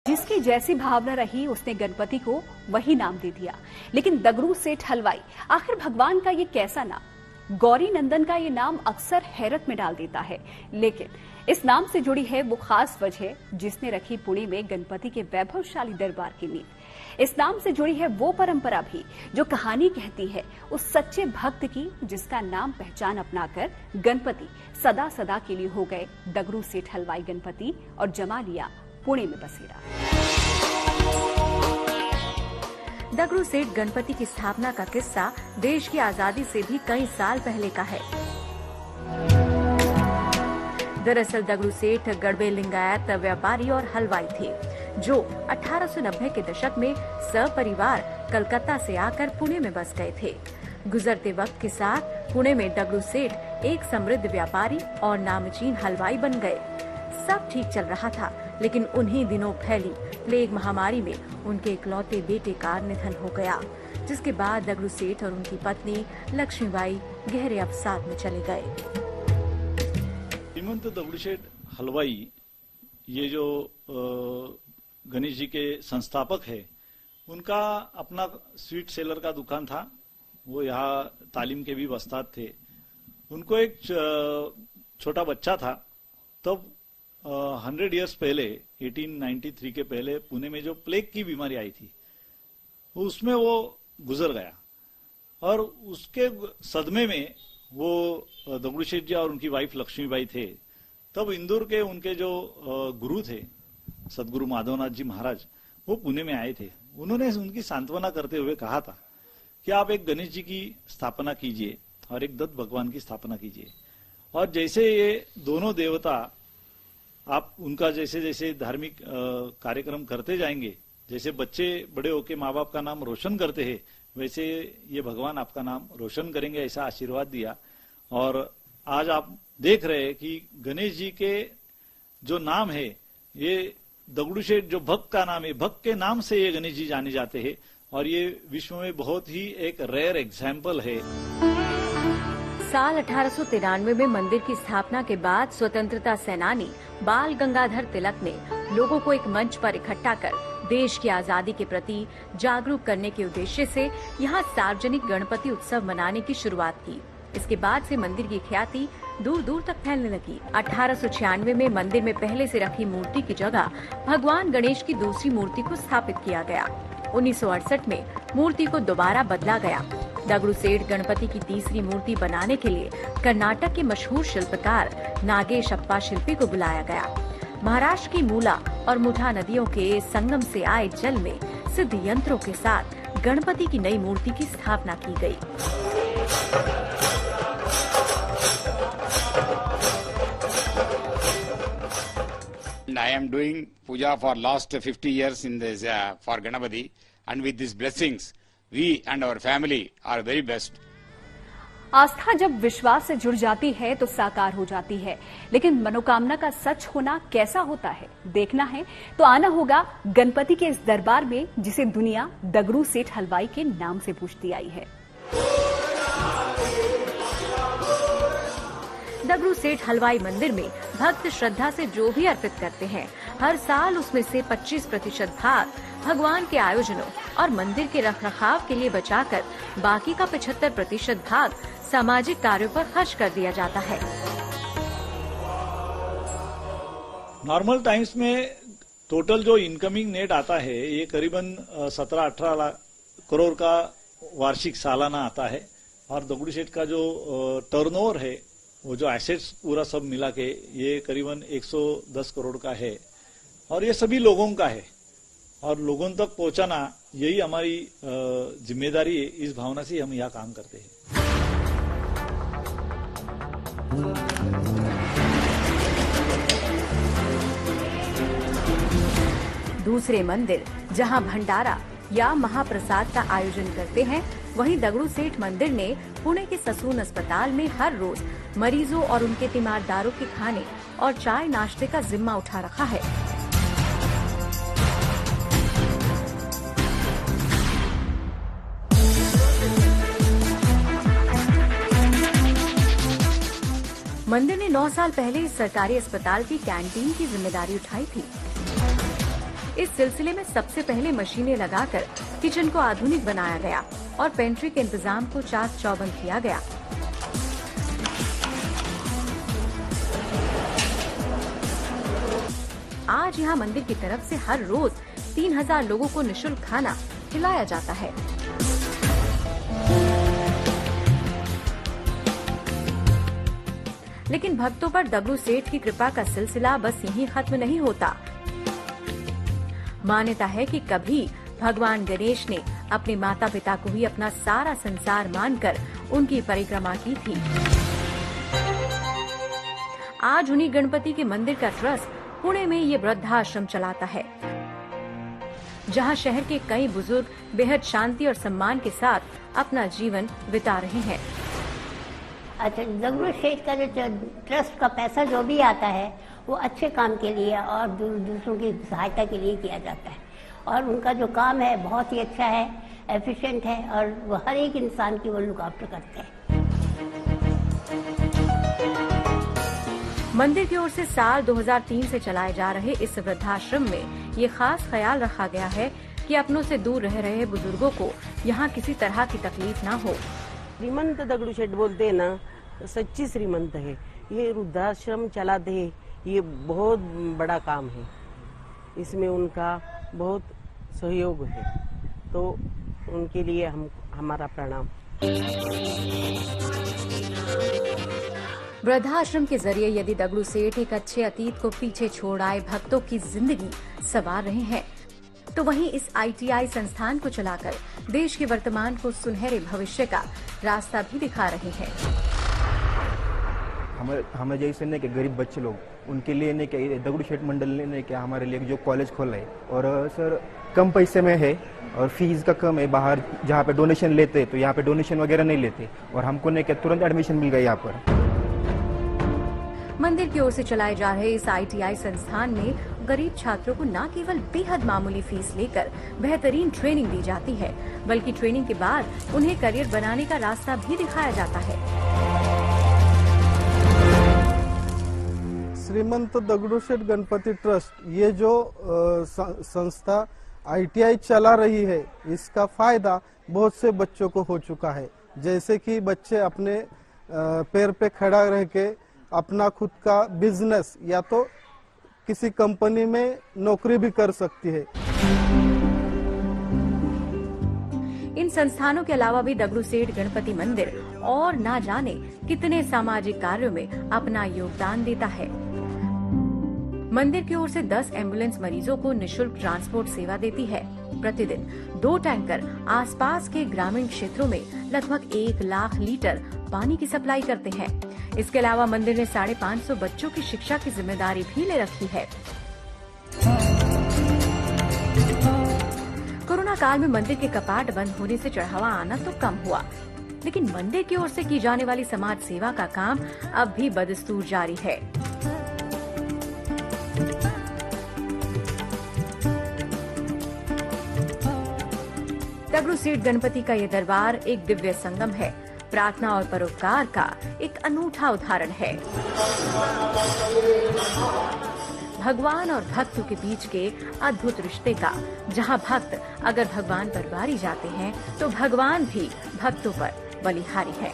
जिसकी जैसी भावना रही उसने गणपति को वही नाम दे दिया। लेकिन दगड़ू सेठ हलवाई, आखिर भगवान का ये कैसा नाम? गौरी नंदन का ये नाम अक्सर हैरत में डाल देता है, लेकिन इस नाम से जुड़ी है वो खास वजह जिसने रखी पुणे में गणपति के वैभवशाली दरबार की नींव। इस नाम से जुड़ी है वो परंपरा भी जो कहानी कहती है उस सच्चे भक्त की जिसका नाम पहचान अपनाकर गणपति सदा सदा के लिए हो गए दगड़ू सेठ हलवाई गणपति और जमा लिया पुणे में बसेरा। दगड़ू सेठ गणपति की स्थापना का किस्सा देश की आजादी से भी कई साल पहले का है। दरअसल दगड़ू सेठ गड़बे लिंगायत व्यापारी और हलवाई थे जो 1890 के दशक में सपरिवार कलकत्ता से आकर पुणे में बस गए थे। गुजरते वक्त के साथ पुणे में दगड़ू सेठ एक समृद्ध व्यापारी और नामचीन हलवाई बन गए। सब ठीक चल रहा था, लेकिन उन्हीं दिनों फैली प्लेग महामारी में उनके इकलौते बेटे का निधन हो गया, जिसके बाद दगड़ू सेठ और उनकी पत्नी लक्ष्मीबाई गहरे अवसाद में चले गए। श्रीमंत दगड़ू सेठ हलवाई ये जो गणेश जी के संस्थापक है, उनका अपना स्वीट सेलर का दुकान था। वो यहाँ तालीम के भी वस्ताद थे। उनको एक छोटा बच्चा था। तब 100 इयर्स पहले 1893 के पहले पुणे में जो प्लेग की बीमारी आई थी उसमें वो गुजर गया और उसके सदमे में वो दगड़ू सेठ जी और उनकी वाइफ लक्ष्मीबाई थे। तब इंदौर के उनके जो गुरु थे सदगुरु माधवनाथ जी महाराज, वो पुणे में आए थे। उन्होंने उनकी सांत्वना करते हुए कहा था कि आप एक गणेश जी की स्थापना कीजिए और एक दत्त भगवान की स्थापना कीजिए, और जैसे ये दोनों देवता आप उनका जैसे जैसे धार्मिक कार्यक्रम करते जाएंगे, जैसे बच्चे बड़े होके माँ बाप का नाम रोशन करते हैं, वैसे ये भगवान आपका नाम रोशन करेंगे, ऐसा आशीर्वाद दिया। और आज आप देख रहे हैं कि गणेश जी के जो नाम है, ये दगड़ू सेठ जो भक्त का नाम है, भक्त के नाम से ये गणेश जी जाने जाते हैं, और ये विश्व में बहुत ही एक रेयर एग्जाम्पल है। साल 1893 में मंदिर की स्थापना के बाद स्वतंत्रता सेनानी बाल गंगाधर तिलक ने लोगों को एक मंच पर इकट्ठा कर देश की आजादी के प्रति जागरूक करने के उद्देश्य से यहाँ सार्वजनिक गणपति उत्सव मनाने की शुरुआत की। इसके बाद से मंदिर की ख्याति दूर दूर तक फैलने लगी। 1896 में मंदिर में पहले से रखी मूर्ति की जगह भगवान गणेश की दूसरी मूर्ति को स्थापित किया गया। 1968 में मूर्ति को दोबारा बदला गया। दगड़ू सेठ गणपति की तीसरी मूर्ति बनाने के लिए कर्नाटक के मशहूर शिल्पकार नागेशप्पा शिल्पी को बुलाया गया। महाराष्ट्र की मूला और मुठा नदियों के संगम से आए जल में सिद्ध यंत्रों के साथ गणपति की नई मूर्ति की स्थापना की गई। I am doing puja for last 50 years in this for Ganapati, and with these blessings we and our family are very blessed. आस्था जब विश्वास से जुड़ जाती है तो साकार हो जाती है, लेकिन मनोकामना का सच होना कैसा होता है देखना है तो आना होगा गणपति के इस दरबार में, जिसे दुनिया दगड़ू सेठ हलवाई के नाम से पूछती आई है। दगड़ू सेठ हलवाई मंदिर में भक्त श्रद्धा से जो भी अर्पित करते हैं, हर साल उसमें से 25% भाग भगवान के आयोजनों और मंदिर के रखरखाव के लिए बचाकर बाकी का 75% भाग सामाजिक कार्यों पर खर्च कर दिया जाता है। नॉर्मल टाइम्स में टोटल जो इनकमिंग नेट आता है ये करीबन 17-18 करोड़ का वार्षिक सालाना आता है, और दगड़ू सेठ का जो टर्नओवर है, वो जो एसेट्स पूरा सब मिला के ये करीबन 110 करोड़ का है, और ये सभी लोगों का है, और लोगों तक पहुंचाना यही हमारी जिम्मेदारी है। इस भावना से हम यहाँ काम करते हैं। दूसरे मंदिर जहां भंडारा या महाप्रसाद का आयोजन करते हैं, वहीं दगड़ू सेठ मंदिर ने पुणे के ससून अस्पताल में हर रोज मरीजों और उनके तीमारदारों के खाने और चाय नाश्ते का जिम्मा उठा रखा है। मंदिर ने 9 साल पहले इस सरकारी अस्पताल की कैंटीन की जिम्मेदारी उठाई थी। इस सिलसिले में सबसे पहले मशीनें लगाकर किचन को आधुनिक बनाया गया और पेंट्री के इंतजाम को चाक चौबंद किया गया। आज यहाँ मंदिर की तरफ से हर रोज 3000 लोगों को निःशुल्क खाना खिलाया जाता है। लेकिन भक्तों पर दगड़ू सेठ की कृपा का सिलसिला बस यहीं खत्म नहीं होता। मान्यता है कि कभी भगवान गणेश ने अपने माता पिता को ही अपना सारा संसार मानकर उनकी परिक्रमा की थी। आज उन्हीं गणपति के मंदिर का ट्रस्ट पुणे में ये वृद्धाश्रम चलाता है, जहां शहर के कई बुजुर्ग बेहद शांति और सम्मान के साथ अपना जीवन बिता रहे हैं। अच्छा, दगड़ू सेठ का जो ट्रस्ट का पैसा जो भी आता है वो अच्छे काम के लिए और दूसरों की सहायता के लिए किया जाता है और उनका जो काम है बहुत ही अच्छा है, एफिशिएंट है और वो हर एक इंसान की वो लुक आफ्टर करते हैं। मंदिर की ओर से साल 2003 से चलाए जा रहे इस वृद्धाश्रम में ये खास ख्याल रखा गया है कि अपनों से दूर रह रहे बुजुर्गों को यहाँ किसी तरह की तकलीफ ना हो। श्रीमंत दगड़ू सेठ बोलते हैं ना, सच्ची श्रीमंत है। ये वृद्धाश्रम चलाते हैं, ये बहुत बड़ा काम है, इसमें उनका बहुत सहयोग है, तो उनके लिए हमारा प्रणाम। वृद्धाश्रम के जरिए यदि दगड़ू सेठ एक अच्छे अतीत को पीछे छोड़ आए भक्तों की जिंदगी संवार रहे हैं, तो वहीं इस ITI संस्थान को चलाकर देश के वर्तमान को सुनहरे भविष्य का रास्ता भी दिखा रहे हैं। हमें जैसे ने के गरीब बच्चे लोग उनके लिए ने के दगड़ू सेठ मंडल ने क्या हमारे लिए जो कॉलेज खोला है और सर कम पैसे में है और फीस का कम है। बाहर जहाँ पे डोनेशन लेते तो यहाँ पे डोनेशन वगैरह नहीं लेते और हमको ने क्या तुरंत एडमिशन मिल गया यहाँ पर। मंदिर की ओर से चलाए जा रहे इस ITI संस्थान में गरीब छात्रों को न केवल बेहद मामूली फीस लेकर बेहतरीन ट्रेनिंग दी जाती है, बल्कि ट्रेनिंग के बाद उन्हें करियर बनाने का रास्ता भी दिखाया जाता है। श्रीमंत दगड़ू सेठ गणपति ट्रस्ट ये जो संस्था ITI चला रही है, इसका फायदा बहुत से बच्चों को हो चुका है। जैसे कि बच्चे अपने पैर पे खड़ा रह के अपना खुद का बिजनेस या तो किसी कंपनी में नौकरी भी कर सकती है। इन संस्थानों के अलावा भी दगड़ू सेठ गणपति मंदिर और ना जाने कितने सामाजिक कार्यों में अपना योगदान देता है। मंदिर की ओर से 10 एम्बुलेंस मरीजों को निःशुल्क ट्रांसपोर्ट सेवा देती है। प्रतिदिन 2 टैंकर आसपास के ग्रामीण क्षेत्रों में लगभग 1 लाख लीटर पानी की सप्लाई करते हैं। इसके अलावा मंदिर ने 550 बच्चों की शिक्षा की जिम्मेदारी भी ले रखी है। कोरोना काल में मंदिर के कपाट बंद होने से चढ़ावा आना तो कम हुआ, लेकिन मंदिर की ओर से की जाने वाली समाज सेवा का काम अब भी बदस्तूर जारी है। दगड़ू सेठ गणपति का ये दरबार एक दिव्य संगम है, प्रार्थना और परोपकार का एक अनूठा उदाहरण है। भगवान और भक्तों के बीच के अद्भुत रिश्ते का, जहां भक्त अगर भगवान पर वारी जाते हैं तो भगवान भी भक्तों पर बलिहारी है।